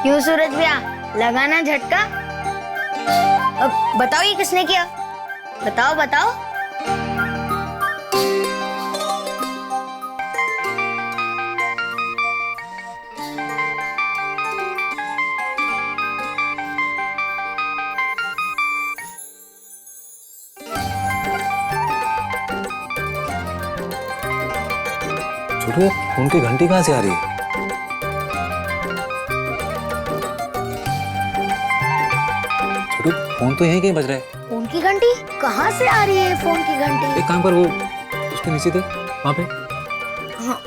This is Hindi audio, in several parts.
क्यों सूरज भैया, लगाना झटका? अब बताओ ये किसने किया? बताओ बताओ। छोटू, फोन की घंटी कहाँ से आ रही है? छोटू, फोन तो यहीं कहीं बज रहा है। फोन की घंटी कहाँ से आ रही है? फोन की घंटी एक काम कर, वो उसके नीचे देख, वहाँ पे। हाँ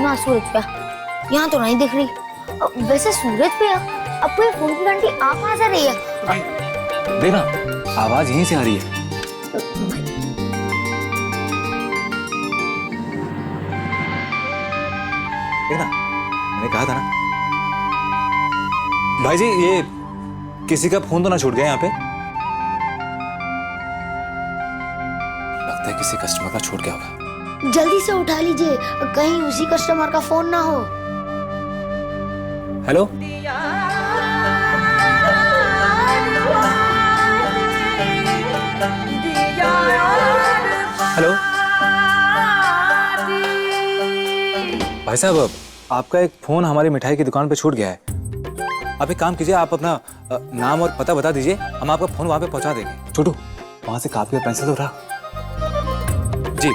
ना सूरज भैया, यहाँ तो नहीं दिख रही। वैसे सूरज भैया, आपको ये फोन की घंटी आ कहाँ से रही है? देखना, आवाज यहीं से आ रही है। देखना, मैंने कहा था ना। भाई जी, ये किसी का फोन तो ना छूट गया यहाँ पे? लगता है किसी कस्टमर का छूट गया होगा। जल्दी से उठा लीजिए, कहीं उसी कस्टमर का फोन ना हो। हेलो, हेलो भाई साहब, आपका एक फोन हमारी मिठाई की दुकान पे छूट गया है। आप एक काम कीजिए, आप अपना नाम और पता बता दीजिए, हम आपका फोन वहां पे पहुंचा देंगे। छोटू, वहां से कॉपी और पेंसिल तो रहा जी।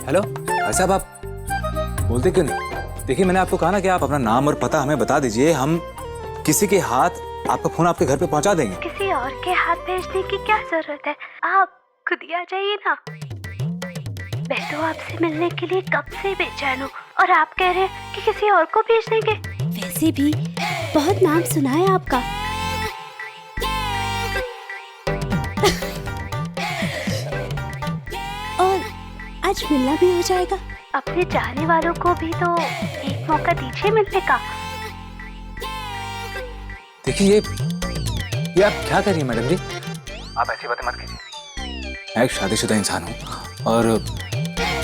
हेलो भाई साहब, आप बोलते क्यों नहीं? देखिए, मैंने आपको कहा ना कि आप अपना नाम और पता हमें बता दीजिए, हम किसी के हाथ आपका फोन आपके घर पे पहुंचा देंगे। किसी और के हाथ भेजने की क्या जरूरत है? आप खुद ही आ जाइए ना। मैं तो आपसे मिलने के लिए कब से बेचैन हूँ, और आप कह रहे हैं कि किसी और को भेज देंगे। वैसे भी बहुत नाम सुना है आपका। और आज मिलना भी हो जाएगा। अपने चाहने वालों को भी तो एक मौका दीजिए मिलने का। देखिए, ये आप क्या कर रही हैं मैडम जी? आप ऐसी बातें मत कीजिए। मैं एक शादीशुदा इंसान हूँ और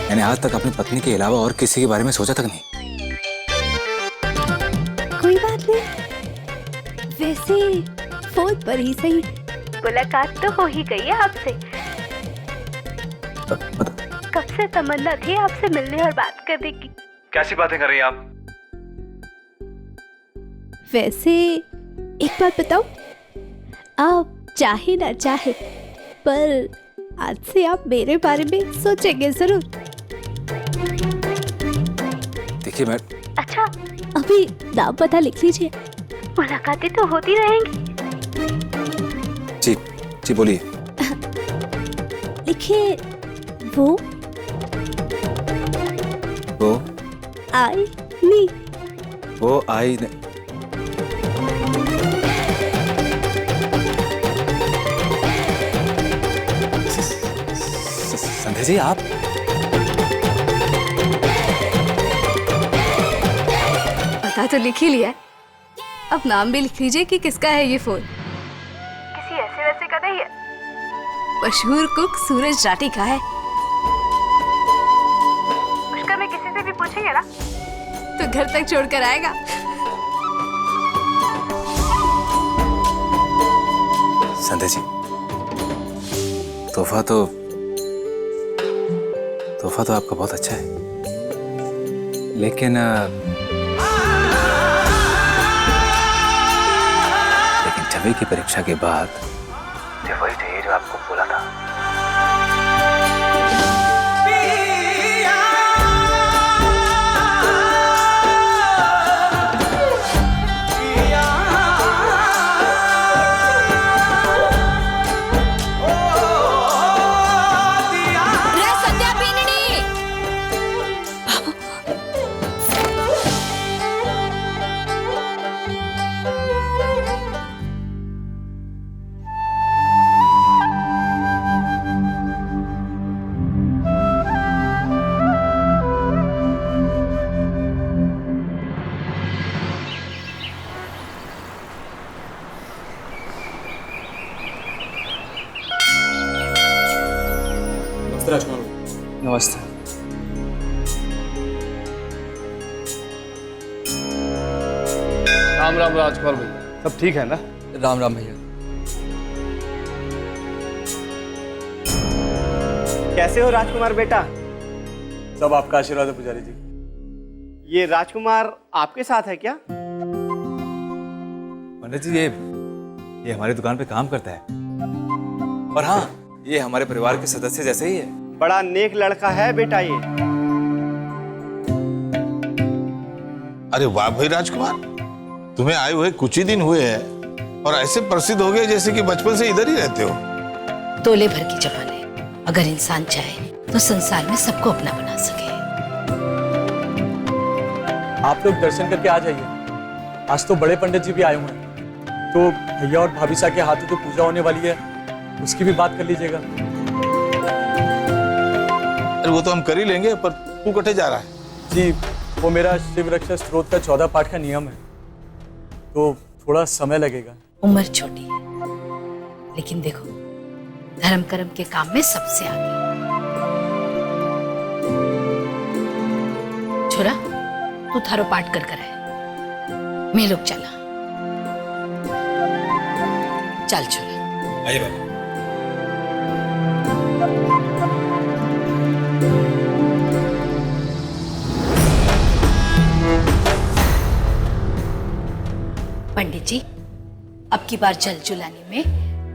मैंने आज तक अपनी पत्नी के अलावा और किसी के बारे में सोचा तक नहीं। कोई बात नहीं, वैसे फोन पर ही सही मुलाकात तो हो ही गई है आपसे। कब से तमन्ना थी आपसे मिलने और बात करने की। कैसी बातें कर रही हैं आप? वैसे एक बात बताओ, आप चाहे ना चाहे पर आज से आप मेरे बारे में सोचेंगे जरूर। देखिए मैं... अच्छा, अभी नाम पता लिख लीजिए, मुलाकातें तो होती रहेंगी। जी जी, बोलिए। लिखिए, वो आई नी। वो आई ने... संध्या जी, आप... पता तो लिख ही लिया है, अब नाम भी लिख लीजिए कि किसका है ये फोन। किसी ऐसे वैसे का नहीं है, मशहूर कुक सूरज जाटी का है। उसका मैं किसी से भी पूछेंगे ना तो घर तक छोड़कर आएगा। संध्या जी, तोहफा तो आपका बहुत अच्छा है, लेकिन छवि की परीक्षा के बाद मुझे वही चाहिए जो आपको बोला था। राम राम राजकुमार भैया, सब ठीक है ना? राम राम भैया। कैसे हो राजकुमार बेटा? सब आपका आशीर्वाद है पुजारी जी। ये राजकुमार आपके साथ है क्या? पंडित जी ये हमारी दुकान पे काम करता है, और हाँ, ये हमारे परिवार के सदस्य जैसे ही है। बड़ा नेक लड़का है बेटा ये। अरे वाह भाई राजकुमार, तुम्हें आए हुए कुछ ही दिन हुए हैं और ऐसे प्रसिद्ध हो गए जैसे कि बचपन से इधर ही रहते हो। तोले भर की जबान है, अगर इंसान चाहे तो संसार में सबको अपना बना सके। आप लोग दर्शन करके आ जाइए। आज तो बड़े पंडित जी भी आए हुए हैं, तो भैया और भाभी सा के हाथों तो पूजा होने वाली है, उसकी भी बात कर लीजिएगा। अरे वो तो हम कर ही लेंगे, पर तू कटे जा रहा है? जी, वो मेरा शिव रक्षा स्त्रोत का 14 पाठ का नियम है, तो थोड़ा समय लगेगा। उम्र छोटी है, लेकिन देखो धर्म कर्म के काम में सबसे आगे। छोरा, तू थारो पाठ कर है, मैं लोग चला। चल छोरा। आइए बाबा। पंडित जी, अब की बार जल जुलाने में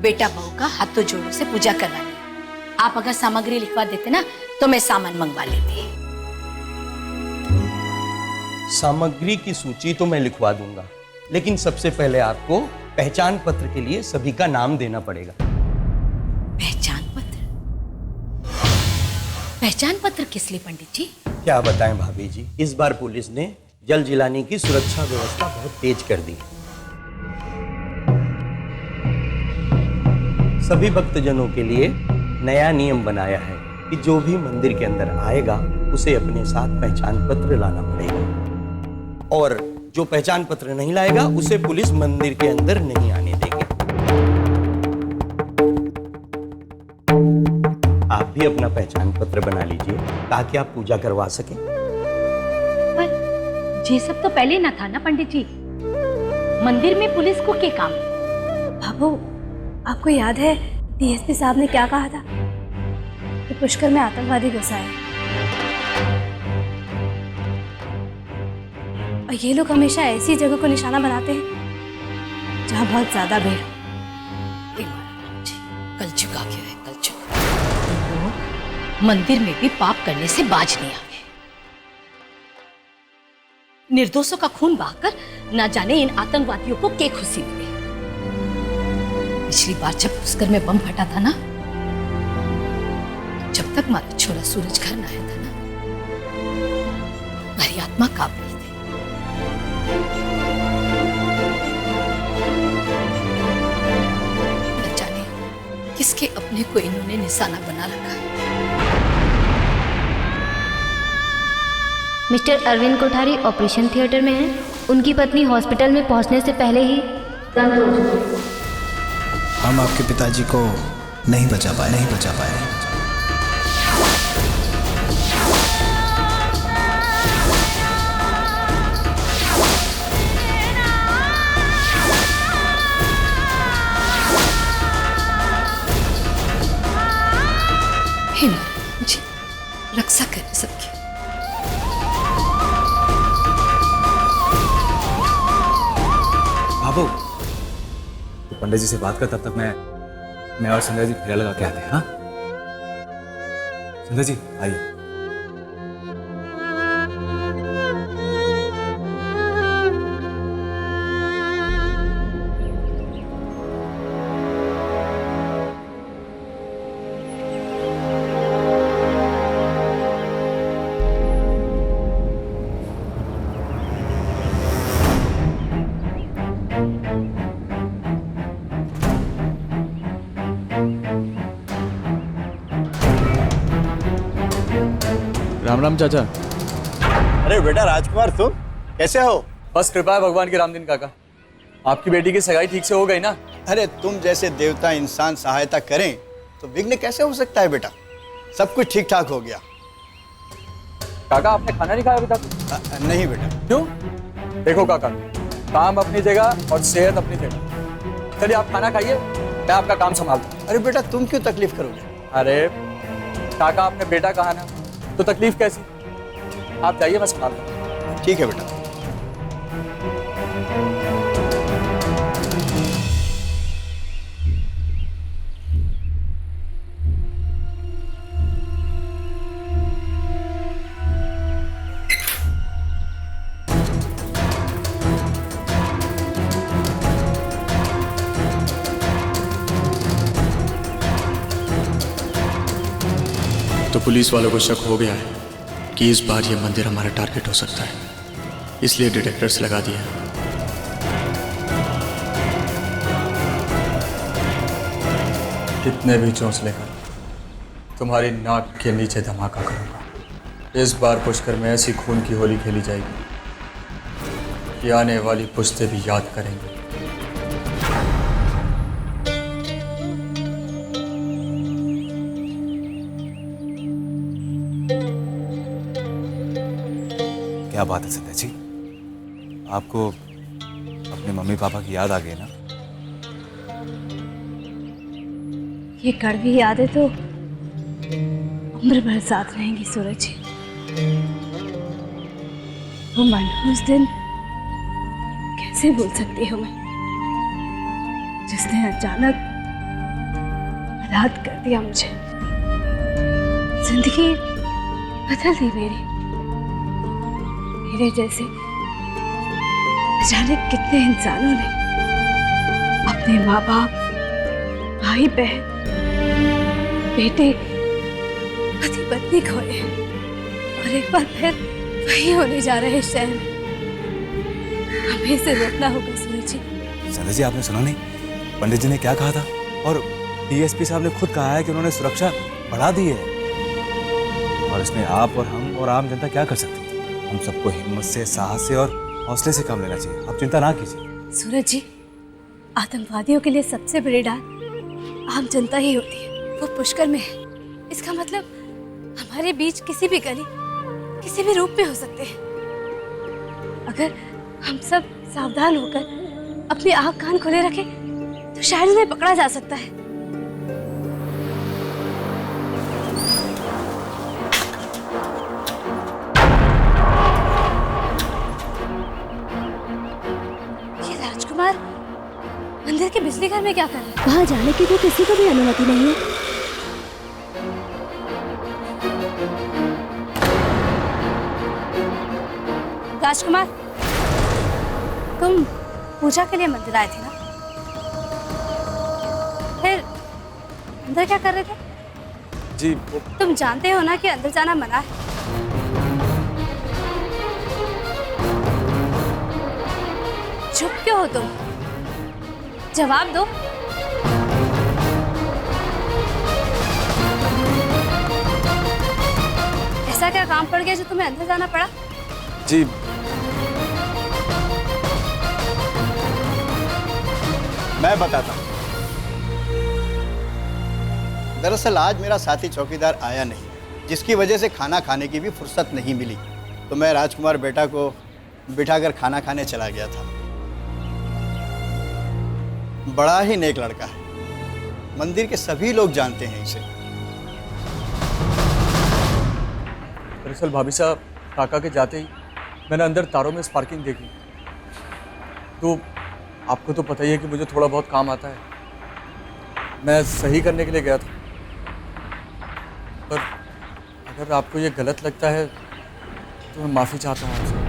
बेटा बहू का हाथों जोड़ों से पूजा करवानी है। आप अगर सामग्री लिखवा देते ना तो मैं सामान मंगवा लेती। सामग्री की सूची तो मैं लिखवा दूंगा, लेकिन सबसे पहले आपको पहचान पत्र के लिए सभी का नाम देना पड़ेगा। पहचान पत्र? पहचान पत्र किस लिए पंडित जी? क्या बताएं भाभी जी, इस बार पुलिस ने जल जिलाने की सुरक्षा व्यवस्था बहुत तेज कर दी। सभी भक्तजनों के लिए नया नियम बनाया है कि जो भी मंदिर के अंदर आएगा उसे अपने साथ पहचान पत्र लाना पड़ेगा, और जो पहचान पत्र नहीं लाएगा उसे पुलिस मंदिर के अंदर नहीं आने देगी। आप भी अपना पहचान पत्र बना लीजिए ताकि आप पूजा करवा सकें। पर ये सब तो पहले ना था ना पंडित जी, मंदिर में पुलिस को क्या काम? बाबू, आपको याद है डीएसपी साहब ने क्या कहा था कि पुष्कर में आतंकवादी घुसा है, और ये लोग हमेशा ऐसी जगह को निशाना बनाते हैं जहां बहुत ज्यादा भीड़ हो। कल चुका गया है, कल चुका। मंदिर में भी पाप करने से बाज नहीं आवे। निर्दोषों का खून बहाकर ना जाने इन आतंकवादियों को क्या खुशी मिले। पिछली बार जब पुष्कर में बम फटा था ना, जब तक हमारा छोरा सूरज घर न आया था ना, मेरी आत्मा कांप रही थी। न जाने किसके अपने को इन्होंने निशाना बना रखा है। Mister Arvind Kothari operation theatre में हैं। उनकी पत्नी हॉस्पिटल में पहुंचने से पहले ही दम तोड़ चुकी है। हम आपके पिताजी को नहीं बचा पाए। हे नारायण जी, रक्षा करें सबकी। बाबू, तो पंडित जी से बात कर, तब तक मैं और संध्या जी फेरा लगा के आते हैं। हाँ संध्या जी आइए। राम राम चाचा। अरे बेटा राजकुमार, तुम कैसे हो? बस कृपा है भगवान की। रामदीन काका, आपकी बेटी की सगाई ठीक से हो गई ना? अरे तुम जैसे देवता इंसान सहायता करें तो विघ्न कैसे हो सकता है बेटा? सब कुछ ठीक ठाक हो गया। काका, आपने खाना नहीं खाया अभी तक? नहीं बेटा। क्यों? देखो काका, काम अपनी जगह और सेहत अपनी जगह। चलिए आप खाना खाइए, मैं आपका काम संभालता हूँ। अरे बेटा तुम क्यों तकलीफ करोगे? अरे काका आपने बेटा कहा ना, तो तकलीफ कैसी? आप जाइए, मैं संभालता हूँ। ठीक है बेटा। तो पुलिस वालों को शक हो गया है कि इस बार ये मंदिर हमारा टारगेट हो सकता है, इसलिए डिटेक्टर्स लगा दिए। कितने भी चोंच लेकर तुम्हारी नाक के नीचे धमाका करूंगा। इस पुष्कर पुष्कर में ऐसी खून की होली खेली जाएगी कि आने वाली पुश्तें भी याद करेंगे। क्या बात है संध्या जी, आपको अपने मम्मी पापा की याद आ गई ना? ये कड़वी यादें तो उम्र भर साथ रहेंगी सूरज जी। वो मनहूस दिन कैसे भूल सकती हूँ मैं, जिसने अचानक रात कर दिया मुझे। जिंदगी बदल दी मेरी। मेरे जैसे जाने कितने इंसानों ने अपने माँ बाप, भाई बहन, बेटे, पति पत्नी खोए और एक बार फिर वही होने जा रहे इस शहर में। हमें इसे रोकना होगा सूरज जी। संध्या जी, आपने सुना नहीं पंडित जी ने क्या कहा था? और डीएसपी साहब ने खुद कहा है कि उन्होंने सुरक्षा बढ़ा दी है, और इसमें आप और हम और आम जनता क्या कर सकते हैं? हम सबको हिम्मत से, साहस से और हौसले से काम लेना चाहिए। आप चिंता ना कीजिए। सूरज जी, आतंकवादियों के लिए सबसे बड़ी डाल आम जनता ही होती है। वो पुष्कर में है, इसका मतलब हमारे बीच किसी भी गली, किसी भी रूप में हो सकते हैं। अगर हम सब सावधान होकर अपनी आँख कान खुले रखें तो शायद उन्हें पकड़ा जा सकता है। मंदिर के बिजली घर में क्या कर रहे हैं? वहाँ जाने की तो किसी को भी अनुमति नहीं है। राजकुमार, तुम पूजा के लिए मंदिर आए थे ना? फिर अंदर क्या कर रहे थे? जी तुम जानते हो ना कि अंदर जाना मना है। चुप क्यों हो तुम? जवाब दो। ऐसा क्या काम पड़ गया जो तुम्हें अंदर जाना पड़ा? जी मैं बताता हूँ। दरअसल आज मेरा साथी चौकीदार आया नहीं, जिसकी वजह से खाना खाने की भी फुर्सत नहीं मिली, तो मैं राजकुमार बेटा को बिठाकर खाना खाने चला गया था। बड़ा ही नेक लड़का है, मंदिर के सभी लोग जानते हैं इसे। दरअसल भाभी साहब, काका के जाते ही मैंने अंदर तारों में स्पार्किंग देखी, तो आपको तो पता ही है कि मुझे थोड़ा बहुत काम आता है। मैं सही करने के लिए गया था, पर अगर आपको ये गलत लगता है तो मैं माफ़ी चाहता हूँ आपसे।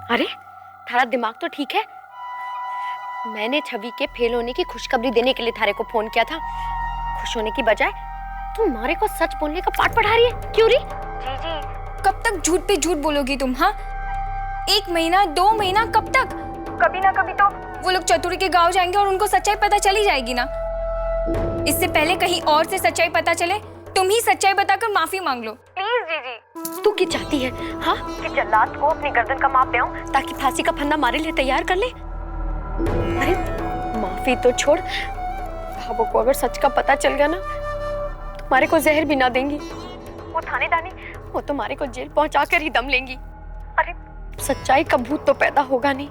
अरे थारा दिमाग तो ठीक है। मैंने छवि के फेल होने की खुशखबरी देने के लिए थारे को फोन किया था। खुश होने की बजाय तुम मारे को सच बोलने का पाठ पढ़ा रही है। क्यों री? जी कब तक झूठ पे झूठ बोलोगी तुम? हाँ, 1 महीना 2 महीना कब तक? कभी ना कभी तो वो लोग चतुरी के गांव जाएंगे और उनको सच्चाई पता चली जाएगी ना। इससे पहले कहीं और से सच्चाई पता चले तुम ही सच्चाई बताकर माफी मांग लो। प्लीज जीजी। तू की चाहती है हाँ कि जल्लाद को अपनी गर्दन का माप दे ताकि फांसी का फंदा मारे लिए तैयार कर ले? अरे माफी तो छोड़, भाभो को अगर सच का पता चल गया ना तुम्हारे को जहर भी ना देंगी। वो थानेदानी वो तुम्हारे को जेल पहुंचा कर ही दम लेंगी। अरे सच्चाई का भूत तो पैदा होगा नहीं।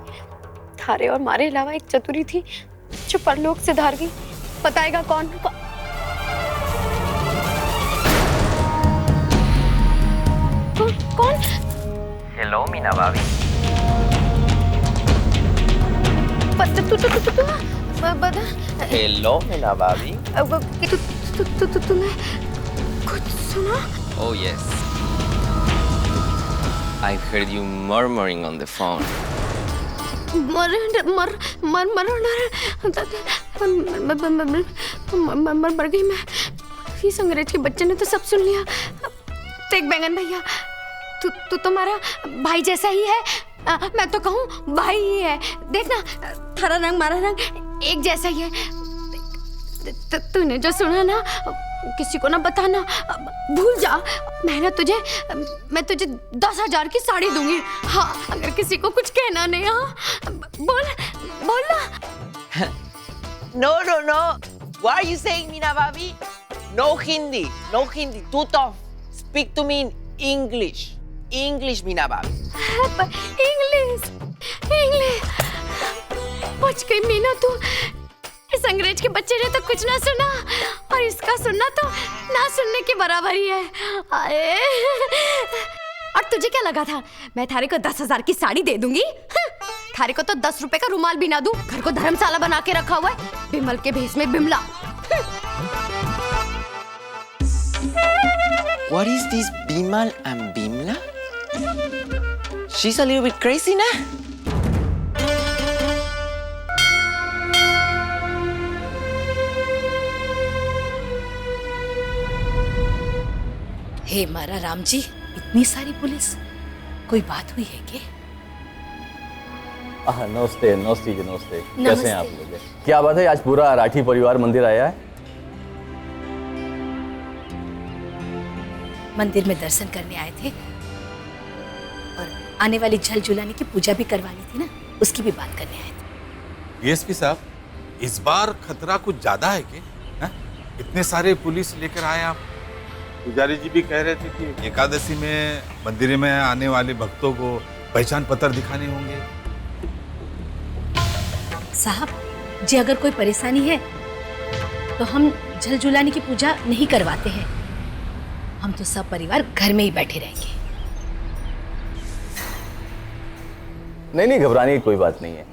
थारे और मारे अलावा एक चतुरी थी जो परलोक से धार गई। बताएगा कौन? कौन? हेलो मीना भाभी। हेलो मीना भाभी। तुमने कुछ सुना? Oh yes. I heard you murmuring on the phone. मर गई मैं। इस अंग्रेज के बच्चे ने तो सब सुन लिया। देख बैंगन भैया, तू तुम्हारा भाई जैसा ही है। मैं तो कहूँ भाई ही है। देखना थारा रंग मारा रंग एक जैसा ही है। तूने जो सुना ना किसी को ना बताना, भूल जा। मैं तुझे 10,000 की साड़ी दूंगी। हाँ अगर किसी को कुछ कहना नहीं। हाँ बोल ना। No. What are you saying, Meena Bhabhi? No Hindi. Too tough. Speak to me in English. English, Meena Bhabhi. English पहुंच गई मीना तू। इस अंग्रेज के बच्चे ने तो कुछ ना सुना और इसका सुनना तो ना सुनने के बराबर ही है। आए। और तुझे क्या लगा था मैं थारे को 10,000 की साड़ी दे दूंगी? थारे को तो 10 रुपए का रुमाल भी ना दूं। घर को धर्मशाला बना के रखा हुआ है बिमल के भेष में Bimla. What is this Bimal and Bimla? She's a little bit crazy now. हे मारा राम जी, इतनी सारी पुलिस, कोई बात हुई है क्या? नमस्ते जी, नमस्ते। कैसे हैं आप लोग? क्या बात है, आज पूरा राठी परिवार मंदिर आया है? मंदिर में दर्शन करने आए थे और आने वाली झल झुलाने की पूजा भी करवानी थी ना, उसकी भी बात करने आए थे। डीएसपी साहब, इस बार खतरा कुछ ज्यादा है क्या? इतने सारे पुलिस लेकर आए आप। पुजारी जी भी कह रहे थे कि एकादशी में मंदिर में आने वाले भक्तों को पहचान पत्र दिखाने होंगे। साहब जी, अगर कोई परेशानी है तो हम झल झुलाने की पूजा नहीं करवाते हैं। हम तो सब परिवार घर में ही बैठे रहेंगे। नहीं, घबराने की कोई बात नहीं है।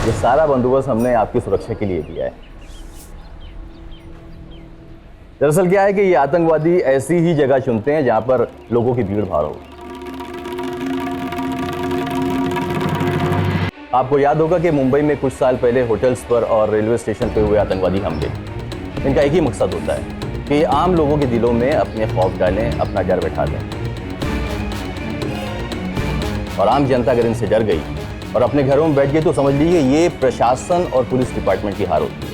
ये सारा बंदोबस्त हमने आपकी सुरक्षा के लिए दिया है। दरअसल क्या है कि ये आतंकवादी ऐसी ही जगह चुनते हैं जहां पर लोगों की भीड़ भाड़ हो। आपको याद होगा कि मुंबई में कुछ साल पहले होटल्स पर और रेलवे स्टेशन पे हुए आतंकवादी हमले, इनका एक ही मकसद होता है कि आम लोगों के दिलों में अपने खौफ डालें, अपना डर बैठा दें। और आम जनता अगर इनसे डर गई और अपने घरों में बैठ गई तो समझ लीजिए ये प्रशासन और पुलिस डिपार्टमेंट की हार होती है।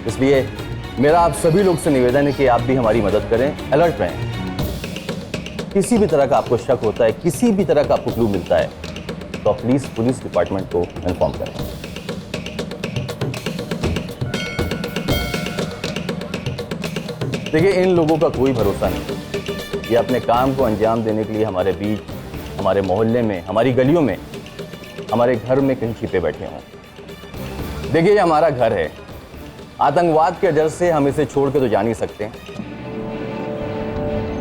इसलिए मेरा आप सभी लोग से निवेदन है कि आप भी हमारी मदद करें, अलर्ट रहें। किसी भी तरह का आपको शक होता है, किसी भी तरह का आपको क्लू मिलता है तो प्लीज पुलिस डिपार्टमेंट को इन्फॉर्म करें। देखिए, इन लोगों का कोई भरोसा नहीं। ये अपने काम को अंजाम देने के लिए हमारे बीच, हमारे मोहल्ले में, हमारी गलियों में, हमारे घर में कहीं छिपे बैठे हों। देखिए, ये हमारा घर है। आतंकवाद के डर से हम इसे छोड़ के तो जा नहीं सकते।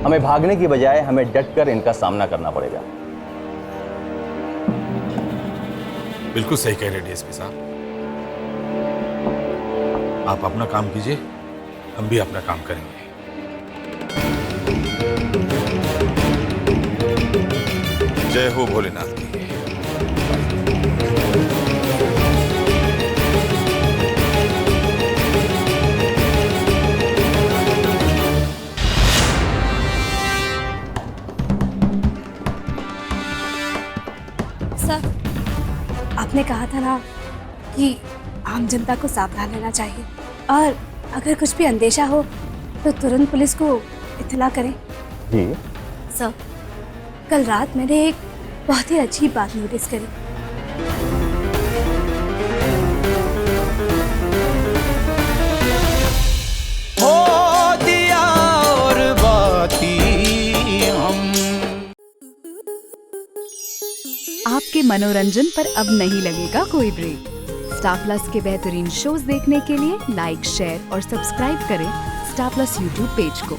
हमें भागने की बजाय हमें डटकर इनका सामना करना पड़ेगा। बिल्कुल सही कह रहे डीएसपी साहब। आप अपना काम कीजिए, हम भी अपना काम करेंगे। जय हो भोलेनाथ की। सर, आपने कहा था ना कि आम जनता को सावधान रहना चाहिए और अगर कुछ भी अंदेशा हो तो तुरंत पुलिस को इत्तला करें। जी सर, कल रात मैंने एक बहुत ही अजीब बात नोटिस करी। हो दिया और बाती हम। आपके मनोरंजन पर अब नहीं लगेगा कोई ब्रेक। स्टार प्लस के बेहतरीन शोज देखने के लिए लाइक, शेयर और सब्सक्राइब करें स्टार प्लस यूट्यूब पेज को।